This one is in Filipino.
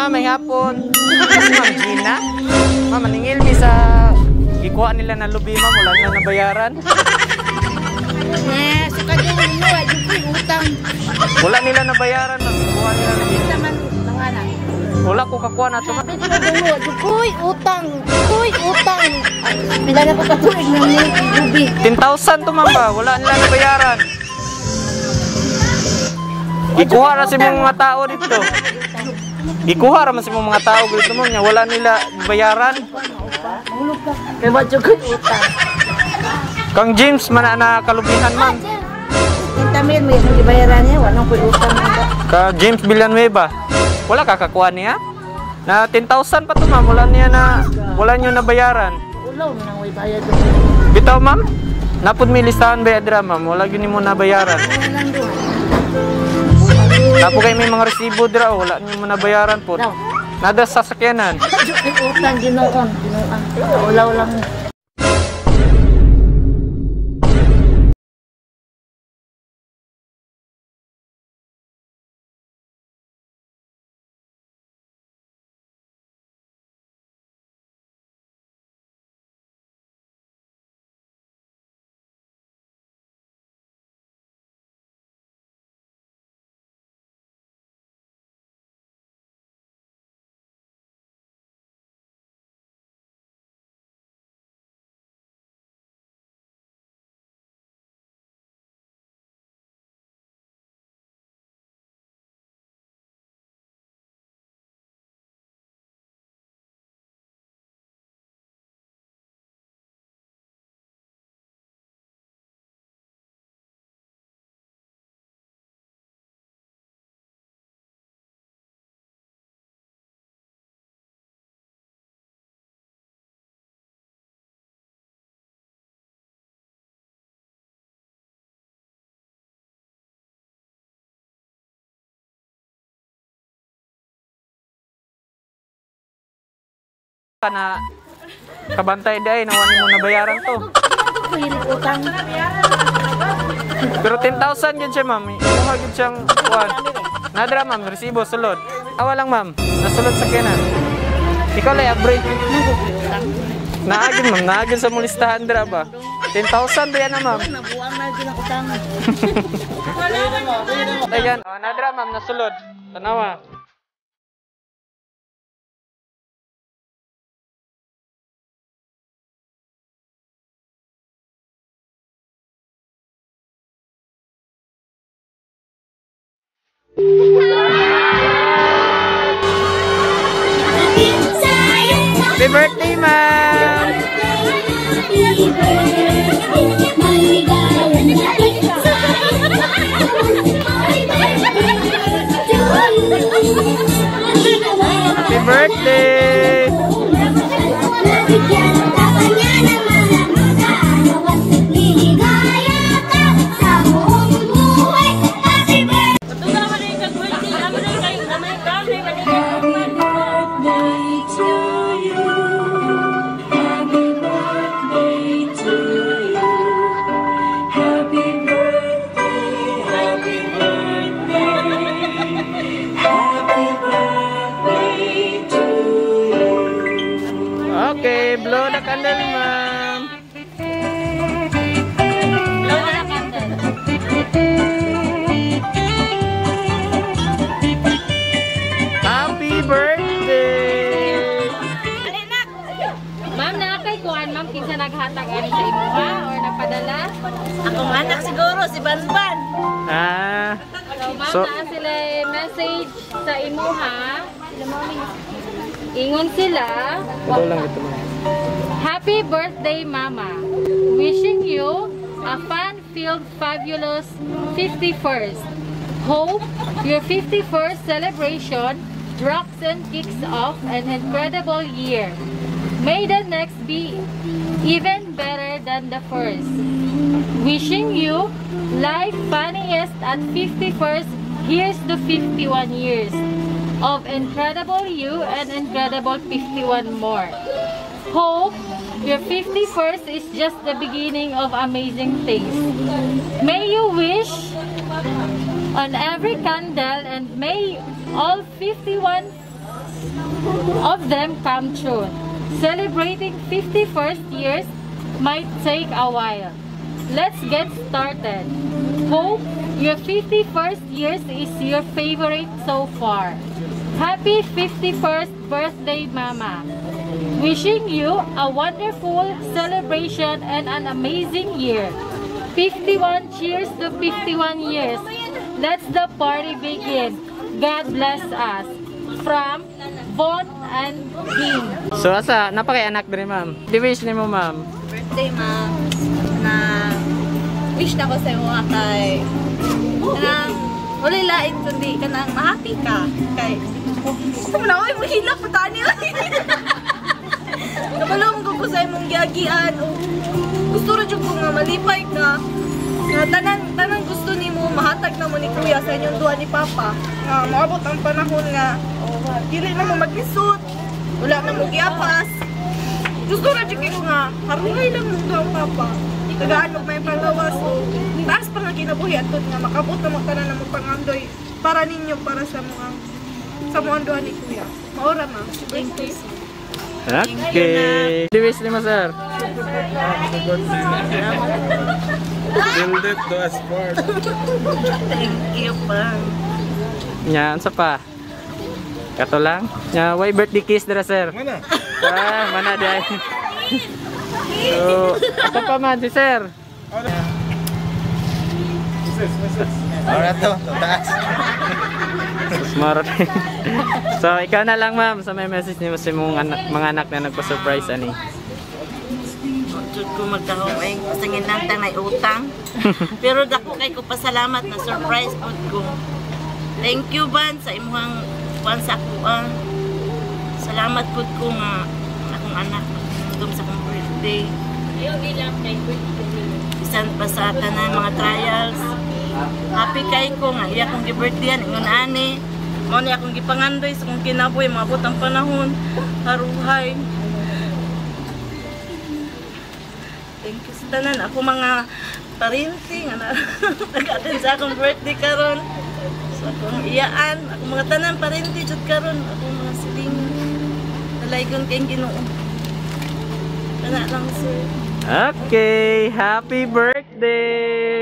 May hapon. Ma'am Gina. Ma'am, maningil mi sa ikuha nila na lubi, ma'am. Wala nila nabayaran. Sa kadulong mo, yung utang. Wala nila nabayaran, ma'am. Ikuha nila lubi. Wala ko kakuha na ito, ma'am. Kuy, utang. Kuy, utang. Bila na ko patulig ng lubi. 10,000 to, ma'am ba? Wala nila nabayaran. Ikuha na si mga tao dito. Ikuha naman si mga tao dito mo niya. Wala nila bayaran. Kaya ba yung utang? Kang James, mana kalubihan, ma'am. Tamil, may isang bayaran niya. Walang kuy utang. Ka James Villanueva. Wala kakakuha niya? Na 10,000 pa to, ma'am. Wala niyo na bayaran. Ulaw mo nang may bayad. Bitaw, ma'am. Napod may listahan bayadra, ma'am. Wala yun mo na bayaran. Tapo kayo may mga resibo dira, wala niyo mo na bayaran po. Nada sa sakyanan. Utang ginoon. Ulaw lang. Na kabantay day nawani mo na bayaran to. Utang. Pero 10,000 yun siya, ma'am. Ikuha yun siyang kuhan. Nadra, ma'am. Resibo, sulod. Awa lang, ma'am. Nasulod sa kenan. Ikaw lang, break. Naagin, ma'am. Naagin sa mulistahan, dra ba? 10,000 ba yan na, ma'am? Nabuang na yun ang utang. Ayan. Nadra, ma'am. Nasulod. Tanawa. Happy birthday, ma'am! Happy birthday! Okay, blow the candle, ma'am. Blow na candle. Happy birthday! Ma'am, nakakay kuhan, ma'am, kinsa naghatag ani sa imo ha or nagpadala? Akong anak siguro, si Banban. Ah. So, ma'am, na sila message sa imo ha. Ingon sila. Ito lang ito, ma'am. Happy birthday, Mama. Wishing you a fun-filled, fabulous 51st. Hope your 51st celebration rocks and kicks off an incredible year. May the next be even better than the first. Wishing you life funniest at 51st. Here's to 51 years of incredible you and incredible 51 more. Hope your 51st is just the beginning of amazing things. May you wish on every candle and may all 51 of them come true. Celebrating 51st years might take a while. Let's get started. Hope your 51st years is your favorite so far. Happy 51st birthday, Mama. Wishing you a wonderful celebration and an amazing year. 51 cheers to 51 years. Let's the party begin. God bless us. From Von and Kim. So asa, napaka-anak din ma'am. Di-wish ni mo ma'am. Birthday, ma'am. Na wish na ko sa iyo kay kanang wala lain kundi kanang ma-happy ka kay kung na oy mahilak pa tani kabalong ko sa imong giagian o gusto ra jud ko nga malipay ka nga tanan gusto nimo mahatag na mo ni kuya sa inyong duha ni papa nga maabot ang panahon nga dili na mo maglisod wala na mo giapas gusto ra jud ko nga haruhay lang mo duha ang papa tagaan mo may panglawas o taas pa nga kinabuhi atod nga makabot na magtanan na mo pangandoy para ninyo para sa mga duha ni kuya maura ma thank you. Okay. Di-wish ni mo sir. Build it to a sport. Thank you pa. Nya, unsa pa? Kato lang. Nya, why birthday kiss dira sir? Mana? Mana di ay. So, asa pa man si sir? Ahora to, taas. Smart. So, ikaw na lang ma'am sa may message niyo sa mga anak na nagpa-surprise ani. Jud ko magkaroon ay pasangin lang tanay utang. Pero dako kay ko pasalamat na surprise pod ko. Thank you ban sa imong kuan sa ako. Salamat pod ko nga akong anak dum sa akong birthday. Bisan pa sa tanan mga trials. Happy kay ko nga iya akong gi-birthdayan ingon ani. Mao ni akong gipangandoy sa akong kinabuhi maabot ang panahon. Haruhay. Thank you sa tanan. Ako mga parinti nga nag-attend sa akong birthday karon. Sa akong iyaan. Ako mga tanan parinti jud karon. Ako mga siling nalaygon kayong Ginoo. Kana lang sir. Okay, happy birthday.